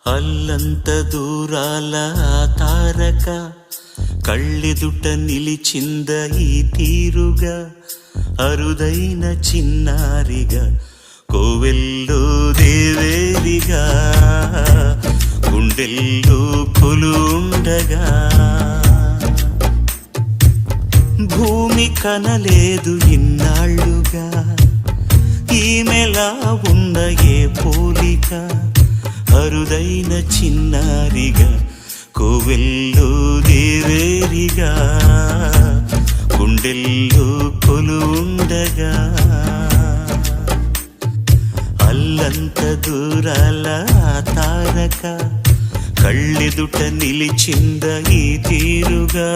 అల్లంత దూరాల తారక కళ్ళెదుట నిలిచింద ఈ తీరుగా అరుదైన చిన్నారిగా కోవెల్లో దేవేరిగా గుండెల్లో కొలుండగా భూమి కనలేదు ఇన్నాళ్ళుగా ఈమెలా ఉన్న ఏ పోలిక అరుదైన చిన్నారిగా కోవెల్లో దేవేరిగా గుండెల్లో కొలుండగా అల్లంత దూరాల తారక కళ్ళెదుట నిలిచింద ఈ తీరుగా